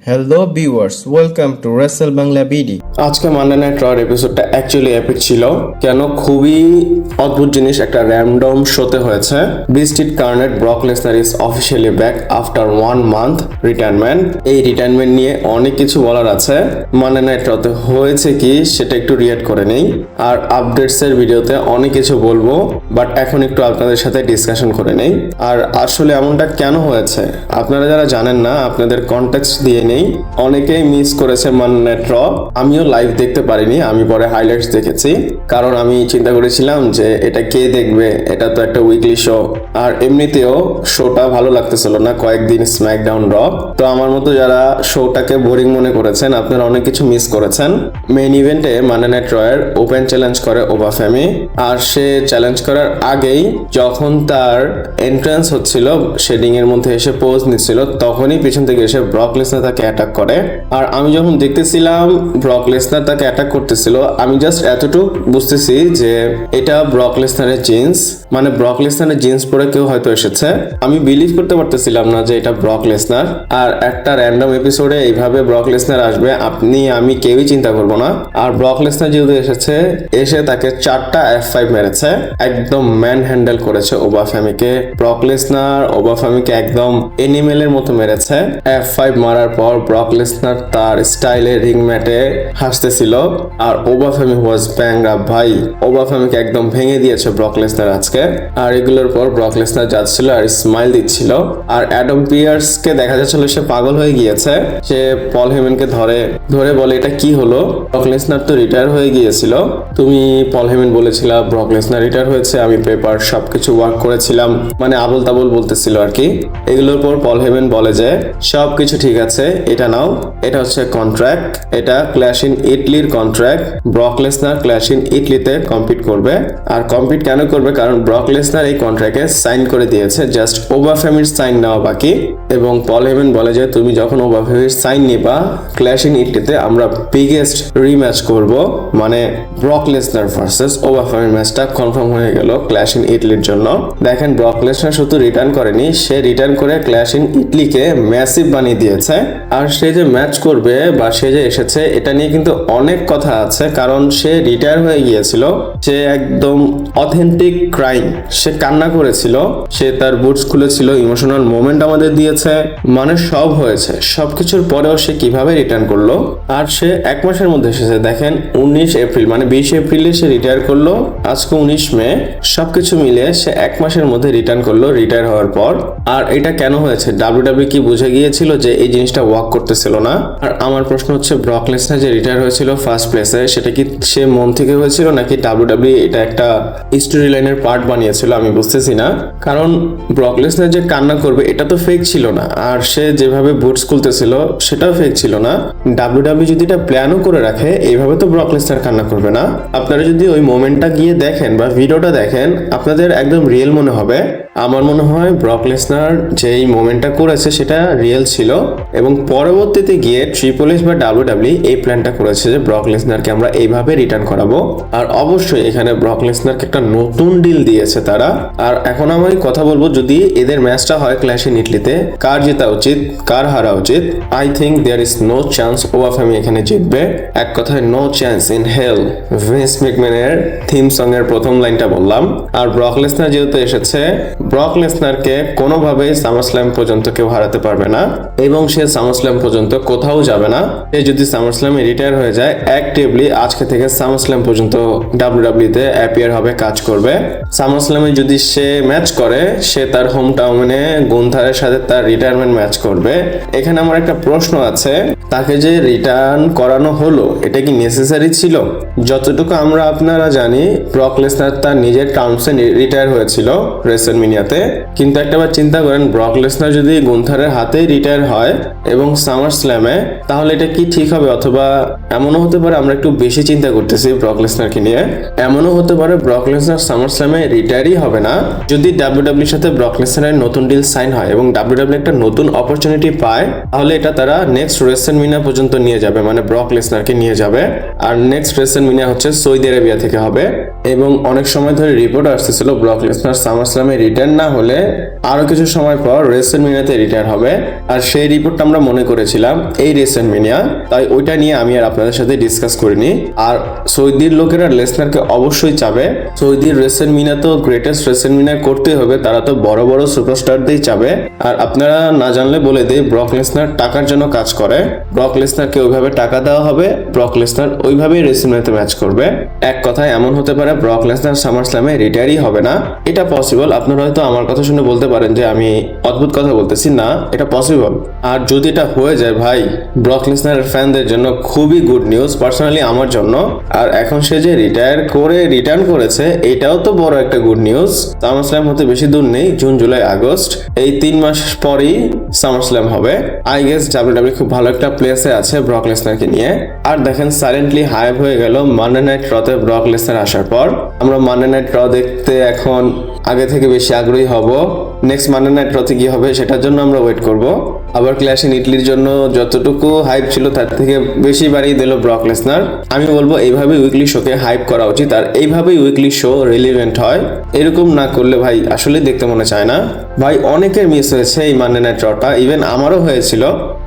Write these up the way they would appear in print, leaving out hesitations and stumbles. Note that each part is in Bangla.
Hello viewers, welcome to wrestle Bangla BD. আজকে মানডে নাইট রর এপিসোডটা অ্যাকচুয়ালি এপিক ছিল। কেন? খুবই অদ্ভুত জিনিস একটা র্যান্ডম শোতে হয়েছে। ব্রিস্টিড কার্নেট Brock Lesnar is officially back after 1 month retirement. এই রিটায়ারমেন্ট নিয়ে অনেক কিছু বলার আছে। মানডে নাইট রতে হয়েছে কি সেটা একটু রিয়েক্ট করে নেই, আর আপডেটস এর ভিডিওতে অনেক কিছু বলবো, বাট এখন একটু আপনাদের সাথে ডিসকাশন করে নেই। আর আসলে এমনটা কেন হয়েছে আপনারা যারা জানেন না, আপনাদের কনটেক্সট দিয়ে নেই। অনেকেই মিস করেছে মানডে নাইট র। আমিও লাইভ দেখতে পারিনি, আমি পরে হাইলাইটস দেখেছি, কারণ আমি চিন্তা করেছিলাম যে এটা কে দেখবে, এটা তো একটা উইকলি শো, আর এমনিতেও শোটা ভালো লাগতেছিল না কয়েকদিন স্ম্যাকডাউন র। তো আমার মতো যারা শোটাকে বোরিং মনে করেছেন, আপনারা অনেক কিছু মিস করেছেন। মেইন ইভেন্টে মানডে নাইট রয়ের ওপেন চ্যালেঞ্জ করে ওবাফেমি, আর সে চ্যালেঞ্জ করার আগেই যখন তার এন্ট্রান্স হচ্ছিল, শেডিং এর মধ্যে এসে পোজ নিচ্ছিল, তখনই পিছন থেকে এসে ব্রক লেসনার তাকে অ্যাটাক করে। আর আমি যখন দেখতেছিলাম ব্রক লেসনার তাকে অ্যাটাক করতেছিল, আমি জাস্ট এতটুকু বুঝতেছি যে এটা ব্রক লেসনারের জিন্স, মানে ব্রক লেসনারের জিন্স পরে কেউ হয়তো এসেছে। আমি বিলিভ করতে পারতেছিলাম না যে এটা ব্রক লেসনার। আর একটা র্যান্ডম এপিসোডে এইভাবে ব্রক লেসনার আসবে আপনি আমি কেউই চিন্তা করবো না। আর ব্রক লেসনার যেহেতু এসে তাকে 4টা F5 মেরেছে, একদম ম্যান হ্যান্ডেল করেছে ওবাফেমিকে। ব্রক লেসনার ওবাফেমিকে একদম এনিমেলের মতো মেরেছে। F5 মারার পর ব্রক লেসনার তার স্টাইলে রিং ম্যাটে হাসতেছিল, আর ওবাফেমি ওয়াজ ব্যাংড আপ ভাই। ওবাফেমিকে একদম ভেঙে দিয়েছে ব্রক লেসনার আজকে। আর এগুলোর পর ব্রক লেসনার যাচ্ছিল আর স্মাইল দিচ্ছিল, আর অ্যাডাম পিয়ার্স কে দেখা যাচ্ছিল সে পাগল হয়ে গিয়েছে। সে পল হেমেনকে ধরে বলে এটা কি হলো, ব্রক লেসনার তো রিটায়ার হয়ে গিয়েছিল, তুমি পল হেমেন বলেছিল ব্রক লেসনার রিটায়ার হয়েছে, আমি পেপার সবকিছু ওয়ার্ক করেছিলাম, মানে আবল তাবল বলতেছিল আর কি। এগুলোর পর পল হেমেন বলে যে সবকিছু ঠিক আছে, এটা নাও, এটা হচ্ছে কন্ট্রাক্ট, এটা ক্ল্যাশ ইন ইটলির contract. Brock Lesnar clash in ইটলিতে কম্পিট করবে। আর কম্পিট কেন করবে? কারণ ব্রক লেসনার এই কন্ট্রাক্টে সাইন করে দিয়েছে, জাস্ট ওবাফেমির সাইন নেওয়া বাকি। এবং পল হেমেন বলে যে তুমি যখন ওবাফেমির সাইন নিবা, ক্ল্যাশ ইন ইটলিতে আমরা বিগেস্ট রিম্যাচ করব, মানে ব্রক লেসনার ভার্সেস ওবাফেমির ম্যাচটা কনফার্ম হয়ে গেল ক্ল্যাশ ইন ইটলির জন্য। দেখেন ব্রক লেসনার শুধু রিটার্ন করেনি, সে রিটার্ন করে ক্ল্যাশ ইন ইটলিকে ম্যাসিভ বানিয়ে দিয়েছে। আর সে যে ম্যাচ করবে বা সে যে এসেছে, এটা নিয়ে কিন্তু অনেক কথা আছে, কারণ সে রিটায়ার হয়ে গিয়েছিল, সে একদম অথেন্টিক ক্রাইম, সে কান্না করেছিল, সে তার বুটস খুলেছিল, ইমোশনাল মোমেন্ট আমাদের দিয়েছে, মানে সব হয়েছে। সবকিছুর পরেও সে কিভাবে রিটার্ন করলো, আর সে 1 মাসের মধ্যে এসেছে। দেখেন 19 এপ্রিল, মানে 20 এপ্রিলে সে রিটায়ার করলো, আজকে 19 মে, সবকিছু মিলে সে 1 মাসের মধ্যে রিটার্ন করলো রিটায়ার হওয়ার পর। আর এটা কেন হয়েছে? ডাব্লিউডাব্লিউ কি বুঝে গিয়েছিল যে এই জিনিসটা ওয়ার্ক করতেছিল না? আর আমার প্রশ্ন হচ্ছে, ব্রক লেসনার যে রিটায়ার হয়েছিল ফার্স্ট প্লেসে, সেটা কি সে মন থেকে হয়েছিল, নাকি ডাব্লিউডাব্লিউ এটা একটা স্টোরি লাইনের পার্ট বানিয়েছিল? আমি বুঝতেছি না, কারণ ব্রক লেসনার যে কান্না করবে এটা তো ফেক ছিল না, আর সে যেভাবে বুটস খুলতেছিল সেটাও ফেক ছিল না। ডাব্লিউডাব্লিউ যদি এটা প্ল্যানও করে রাখে, এইভাবে তো ব্রক লেসনার কান্না করবে না। আপনারা যদি ওই মোমেন্টটা গিয়ে দেখেন বা ভিডিওটা দেখেন, আপনাদের একদম রিয়েল মনে হবে। আমার মনে হয় ব্রক লেসনার যে এই মোমেন্টটা করেছে সেটা রিয়েল ছিল, এবং পরবর্তীতে গিয়ে ট্রিপল এইচ বা ডাব্লিউডাব্লিউ এই প্ল্যানটা করেছে যে ব্রক লেসনারকে আমরা এইভাবে রিটার্ন করাবো। আর অবশ্যই এখানে ব্রক লেসনারকে একটা নতুন ডিল দিয়েছে তারা। আর এখন আমি কথা বলবো, যদি এদের ম্যাচটা হয় ক্ল্যাশ ইন ইটলিতে, কার জেতা উচিত, কার হারা উচিত? I think there is no chance Obafemi এখানে জিতবে। এক কথায় no chance in hell. Vince ম্যাকম্যানের থিম সং এর প্রথম লাইনটা বললাম। আর ব্রক লেসনার যেহেতু এসেছে, ব্রক লেসনারকে কোনোভাবেই সামারস্ল্যাম পর্যন্ত কেউ হারাতে পারবে না, এবং সে সামারস্ল্যাম পর্যন্ত কোথাও যাবে না। সে যদি সামারস্ল্যামে রিটায়ার হয়ে যায়, অ্যাক্টিভলি আজকে থেকে সামারস্ল্যাম পর্যন্ত ডাব্লিউডাব্লিউ তে অ্যাপিয়ার হবে, কাজ করবে। সামারস্ল্যামে যদি সে ম্যাচ করে, সে তার হোম টাউনে গুন্থারের সাথে তার রিটায়ারমেন্ট ম্যাচ করবে। এখানে আমার একটা প্রশ্ন আছে, তাকে যে রিটার্ন করানো হলো এটা কি নেসেসারি ছিল? যতটুকু আমরা আপনারা জানি, ব্রক লেসনার তার নিজের টার্মসে রিটায়ার হয়েছিল রেসেলমেনিয়াতে। কিন্তু একটাবার চিন্তা করেন, ব্রক লেসনার যদি গুন্থারের হাতেই রিটায়ার হয় এবং সামার স্ল্যামে, তাহলে এটা কি ঠিক হবে? অথবা এমনও হতে পারে আমরা একটু বেশি চিন্তা করতেছি ব্রক লেসনারকে নিয়ে, এমনও হতে পারে ব্রক লেসনার সামার স্ল্যামে রিটায়ারই হবে না। যদি ডাব্লিউডাব্লিউর সাথে ব্রক লেসনারের নতুন ডিল সাইন হয় এবং ডাব্লিউডাব্লিউ একটা নতুন অপরচুনিটি পায়, তাহলে এটা তারা নেক্সট রেসেলমেনিয়া পর্যন্ত নিয়ে যাবে, মানে ব্রক লেসনারকে নিয়ে যাবে। আর নেক্সট রেসেলমেনিয়া হচ্ছে সৌদি আরবিয়া থেকে হবে। এবং অনেক সময় ধরে রিপোর্ট আসতেছিল ব্রক লেসনার সামার স্ল্যামে রিটায়ার না হলে আরো কিছু সময় পর রেসলমেনিয়াতে রিটায়ার হবে, আর সেই রিপোর্টটা আমরা মনে করেছিলাম এই রেসলমেনিয়া, তাই ওইটা নিয়ে আমি আর আপনাদের সাথে ডিসকাস করিনি। আর সৌদির লোকেরা লেসনারকে অবশ্যই চাবে, সৌদির রেসলমেনিয়া তো গ্রেটেস্ট রেসলমেনিয়া করতে হবে, তারা তো বড় বড় সুপারস্টারদেরই চাবে। আর আপনারা না জানলে বলে দেই, ব্রক লেসনার টাকার জন্য কাজ করে, ব্রক লেসনারকে ওইভাবে টাকা দেওয়া হবে, ব্রক লেসনার ওইভাবেই রেসলমেনিয়াতে ম্যাচ করবে। এক কথায় এমন হতে পারে ব্রক লেসনার সামার স্ল্যামে রিটায়ারই হবে না, এটা পসিবল। আপনারা হয়তো আমার কথা শুনে বলতে পারেন যে আমি অদ্ভুত কথা বলতেছি, না এটা পসিবল। আর যদি এটা হয়ে যায় ভাই, ব্রক লেসনারের ফ্যানদের জন্য খুবই গুড নিউজ, পার্সোনালি আমার জন্য। আর এখন সে যে রিটার্ন করেছে এটাও তো বড় একটা গুড নিউজ। সামার স্ল্যাম হতে বেশি দূর নেই, জুন জুলাই আগস্ট এই 3 মাস পরই সামার স্ল্যাম হবে। আই গেস ডাব্লিউডাব্লিউ খুব ভালো একটা প্লেসে আছে ব্রক লেসনারকে নিয়ে। আর দেখেন সাইলেন্টলি হাইপ হয়ে গেল মানডে নাইট রতে ব্রক লেসনার আসার পর। আমরা মানডে নাইট র দেখতে এখন আগে থেকে বেশি আগ্রহী হব। নেক্সট মানডে নাইট রতে কি হবে সেটার জন্য আমরা ওয়েট করব। আবার ক্ল্যাশ ইন ইটলির জন্য যতটুকু হাইপ ছিল তার থেকে বেশি বাড়িয়ে দিল ব্রক লেসনার। আমি বলবো এইভাবে উইকলি শোকে হাইপ করা উচিত, আর এইভাবেই উইকলি শো রিলিভেন্ট হয়। এরকম না করলে ভাই আসলে দেখতে মনে চায় না। ভাই অনেকের মিস হয়েছে এই মানডে নাইট রটা, ইভেন আমারও হয়েছিল।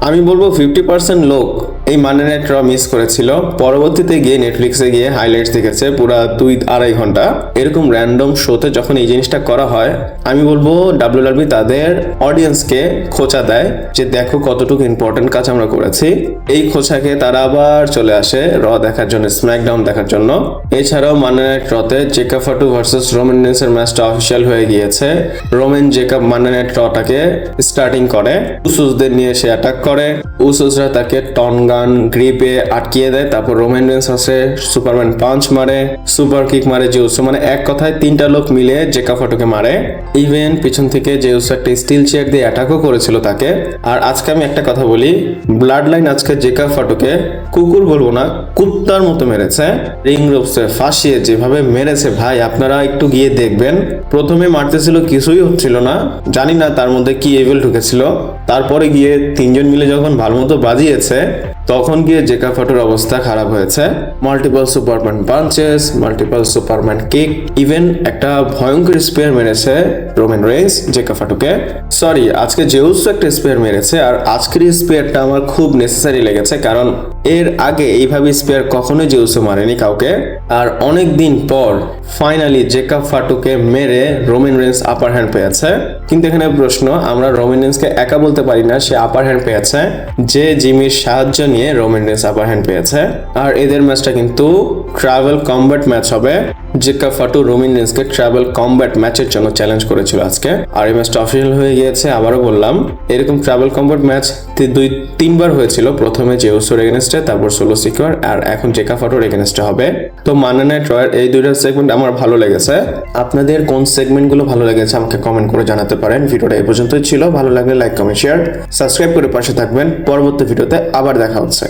আমি বলবো 50% লোক এই মানডে নাইট র মিস করেছিল, পরবর্তীতে গিয়ে নেটফ্লিক্সে গিয়ে হাইলাইটস দেখেছে পুরা 2-2.5 ঘন্টা। এরকম র্যান্ডম শোতে যখন এই জিনিসটা করা হয়, আমি বলবো ডাব্লিউডাব্লিউ তাদের অডিয়েন্সকে খোঁচা দেয় যে দেখো কতটুকু ইম্পর্টেন্ট কাজ আমরা করেছি। এই খোঁচাকে তারা আবার চলে আসে র দেখার জন্য, স্ম্যাকডাউন দেখার জন্য। এছাড়াও মানডে নাইট রতে জেকাব ফাটু ভার্সেস রোমান রেন্সের ম্যাচটা অফিসিয়াল হয়ে গিয়েছে। রোমান জেকাব মানডে নাইট রটাকে স্টার্টিং করে, উসুসদের নিয়ে সে অ্যাটাক করে, উসুসরা তাকে টনগান গ্রিপে আটকিয়ে দেয়। তারপর রোমান রেন্স আসে, সুপারম্যান পাঞ্চ মারে, সুপার কিক মারে জেউসো, মানে এক কথায় 3টা লোক মিলে জেকাব ফাটুকে মারে। ইভেন পিছন থেকে জেউসো একটা স্টিল চেয়ার দিয়ে অ্যাটাকও করেছিল তাকে। আর আজকে আমি একটা কথা বলি, ব্লাড লাইন আজকে জেকাব ফাটুকে কুকুর বলবো না, কুত্তার মতো মেরেছে। রিং রোপসে ফাঁসিয়ে যেভাবে মেরেছে ভাই, আপনারা একটু গিয়ে দেখবেন। প্রথমে মারতেছিল, কিছুই হচ্ছিল না, জানি না তার মধ্যে কি এভেল ঢুকেছিল। তারপরে গিয়ে 3জন মিলে যখন ভালো মতো বাজিয়েছে, তখন গিয়ে জেকাব ফাটুর অবস্থা খারাপ হয়েছে। Multiple Superman punches, multiple Superman kick, even একটা ভয়ঙ্কর স্পেয়ার মেরেছে রোমান রেন্স জেকাব ফাটুকে। সরি, আজকে জেউসও একটা স্পেয়ার মেরেছে, আর আজকের স্পেয়ারটা আমার খুব নেসেসারি লেগেছে, কারণ এর আগে এইভাবে স্পেয়ার কখনোই জেউসো মারেনি কাউকে। আর অনেক দিন পর ফাইনালি জেকাব ফাটুকে মেরে রোমান রেন্স আপার হ্যান্ড পেয়েছে। কিন্তু এখানে প্রশ্ন, আমরা রোমান রেন্সকে একা বলতে পারি না, সে আপার হ্যান্ড পেয়েছে, যে জিমির সাহায্য নিয়ে রোমান রেন্স আপার হ্যান্ড পেয়েছে। আর এদের ম্যাচটা কিন্তু ট্রাভেল কমব্যাট ম্যাচ হবে। জেকাব ফাটু রোমান রেন্সকে ট্রাভেল কমব্যাট ম্যাচের জন্য চ্যালেঞ্জ করেছিল আজকে, আর এই ম্যাচটা অফিসিয়াল হয়ে গিয়েছে। আবারও বললাম, এরকম ট্রাভেল কমব্যাট ম্যাচ 2-3 বার হয়েছিল, প্রথমে জেউসোর এগেনস্টে, তারপর সোলো সিকিউর, আর এখন জেকাব ফাটুর এগেনস্টে হবে। তো মানডে নাইট রয়ের এই 2টা সেগমেন্ট আমার ভালো লেগেছে। আপনাদের কোন সেগমেন্টগুলো ভালো লেগেছে আমাকে কমেন্ট করে জানাতে পারেন। ভিডিওটা এই পর্যন্তই ছিল, ভালো লাগলে লাইক কমেন্ট শেয়ার সাবস্ক্রাইব করে পাশে থাকবেন। পরবর্তী ভিডিওতে আবার দেখা হচ্ছে।